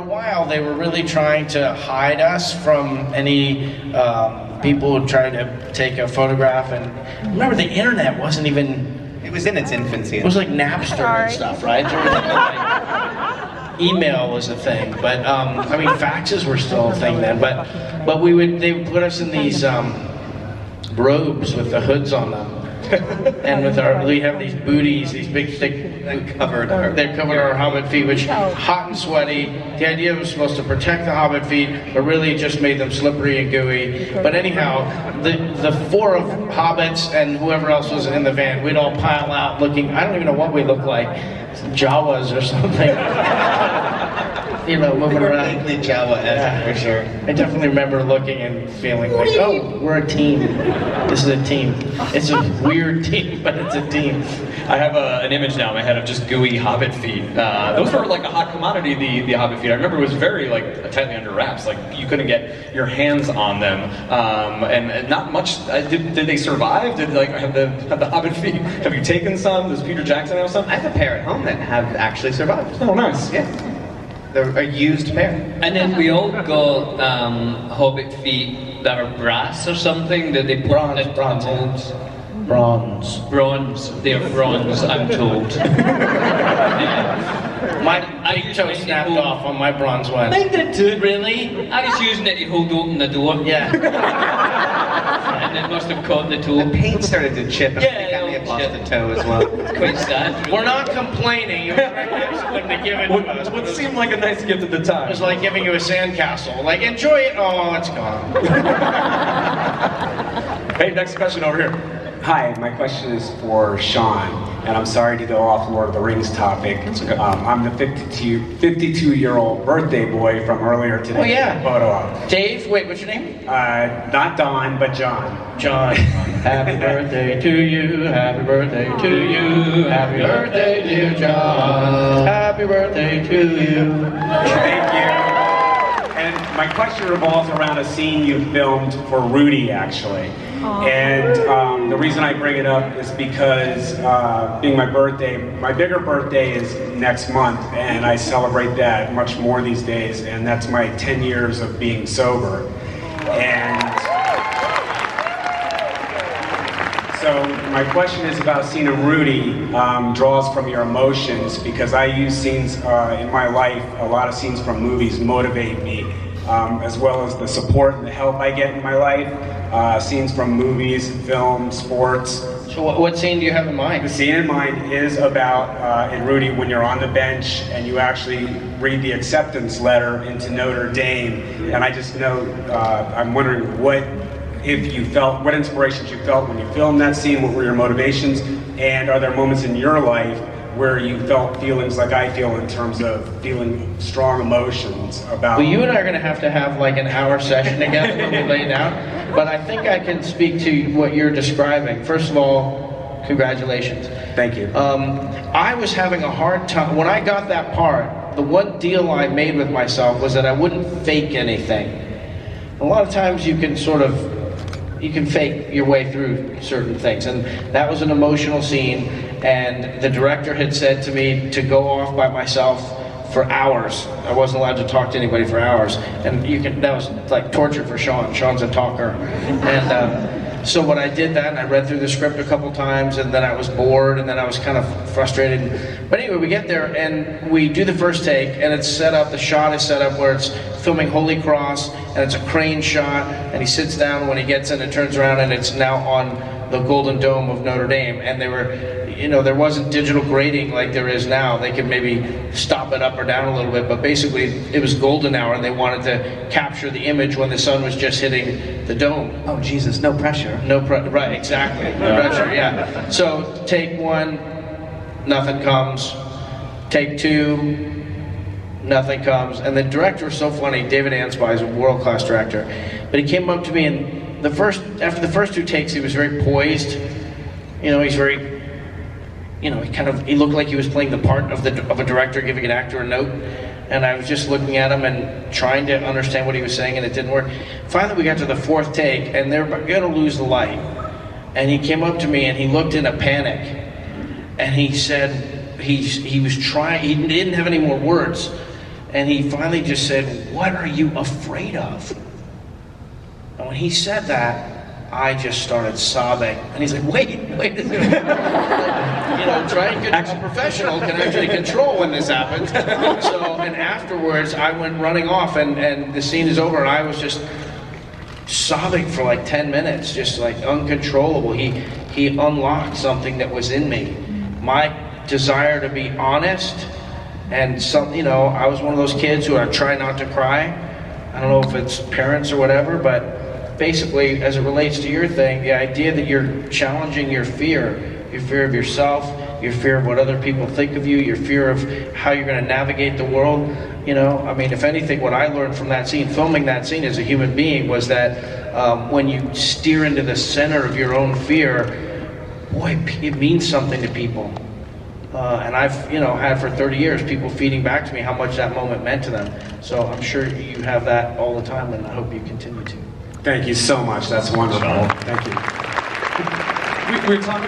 while, they were really trying to hide us from any people who tried to take a photograph. And remember, the internet wasn't even... It was in its infancy. It was like Napster and stuff, right? Email was a thing, but I mean, faxes were still a thing then. But they would put us in these robes with the hoods on them, and we have these booties, these big thick that covered our hobbit feet, which hot and sweaty. The idea was supposed to protect the hobbit feet, but really it just made them slippery and gooey. But anyhow, the four of hobbits and whoever else was in the van, we'd all pile out looking. I don't even know what we looked like. Jawas or something. You know, moving around. The Jawa-esque, for sure. I definitely remember looking and feeling like, oh, we're a team. This is a team. It's a weird team, but it's a team. I have an image now in my head of just gooey hobbit feet. Those were like a hot commodity, the hobbit feet. I remember it was very like tightly under wraps. Like you couldn't get your hands on them, and not much. Did they survive? Did like have the hobbit feet? Have you taken some? Does Peter Jackson have some? I have a pair at home that have actually survived. Oh, nice. Yeah. They're a used pair. And then we all got hobbit feet that are brass or something that they put in Bronze. molds. Bronze. They're bronze, I'm told. My toe snapped off on my bronze one. I did too. Really? I was using it to hold open the door. Yeah. And it must have caught the toe. The paint started to chip, and I think I may have lost chip. a toe as well. It's quite sad. We're not complaining. It was very nice of them to give it to us. What seemed like a nice gift at the time. It was like giving you a sandcastle. Like, enjoy it. Oh, it's gone. Hey, next question over here. Hi, my question is for Sean, and I'm sorry to go off Lord of the Rings topic. I'm the 52-year-old birthday boy from earlier today. Oh, yeah. Photo op. Dave, wait, what's your name? Not Don, but John. John. Happy birthday to you. Happy birthday to you. Happy birthday, dear John. Happy birthday to you. Thank you. And my question revolves around a scene you filmed for Rudy, actually. And the reason I bring it up is because being my birthday, my bigger birthday is next month, and I celebrate that much more these days, and that's my 10 years of being sober. And so my question is about a scene of Rudy draws from your emotions, because I use scenes in my life, a lot of scenes from movies motivate me, as well as the support and the help I get in my life. Scenes from movies, film, sports. So what scene do you have in mind? The scene in mind is about, in Rudy, when you're on the bench and you actually read the acceptance letter into Notre Dame. And I just know, I'm wondering what inspirations you felt when you filmed that scene, what were your motivations, and are there moments in your life where you felt feelings like I feel in terms of feeling strong emotions about... Well, you and I are going to have like an hour session together when we lay down, but I think I can speak to what you're describing. First of all, congratulations. Thank you. I was having a hard time, when I got that part, the one deal I made with myself was that I wouldn't fake anything. A lot of times you can fake your way through certain things, and that was an emotional scene, and the director had said to me to go off by myself for hours. I wasn't allowed to talk to anybody for hours, and that was like torture for Sean. Sean's a talker. And so when I did that, and I read through the script a couple times, and then I was bored, and then I was kind of frustrated. But anyway, we get there, and we do the first take, and it's set up, the shot is set up where it's filming Holy Cross, and it's a crane shot, and he sits down. When he gets in, it turns around, and it's now on the Golden Dome of Notre Dame. And they were, there wasn't digital grading like there is now. They could maybe stop it up or down a little bit, but basically it was golden hour, and they wanted to capture the image when the sun was just hitting the dome. Oh Jesus, no pressure. Right, exactly. No pressure, yeah. So take one, nothing comes. Take two, nothing comes. And the director was so funny. David Ansby is a world-class director, but he came up to me, and after the first two takes, he was very poised. He's very, he looked like he was playing the part of a director giving an actor a note. And I was just looking at him and trying to understand what he was saying, and it didn't work. Finally, we got to the fourth take, and they're going to lose the light. And he came up to me, and he looked in a panic, and he said he was trying. He didn't have any more words, And he finally just said, "What are you afraid of?" And when he said that, I just started sobbing. And he's like, wait a minute. You know, a professional can actually control when this happens. So, and afterwards, I went running off, and the scene is over, and I was just sobbing for like 10 minutes, just like uncontrollable. He unlocked something that was in me. My desire to be honest, and you know, I was one of those kids who are try not to cry. I don't know if it's parents or whatever, but basically, as it relates to your thing, the idea that you're challenging your fear of yourself, your fear of what other people think of you, your fear of how you're going to navigate the world. You know, I mean, if anything, what I learned from that scene, filming that scene as a human being, was that when you steer into the center of your own fear, boy, it means something to people. And I've, you know, had for 30 years people feeding back to me how much that moment meant to them. So I'm sure you have that all the time, and I hope you continue to. Thank you so much. That's wonderful. Thank you. We were talking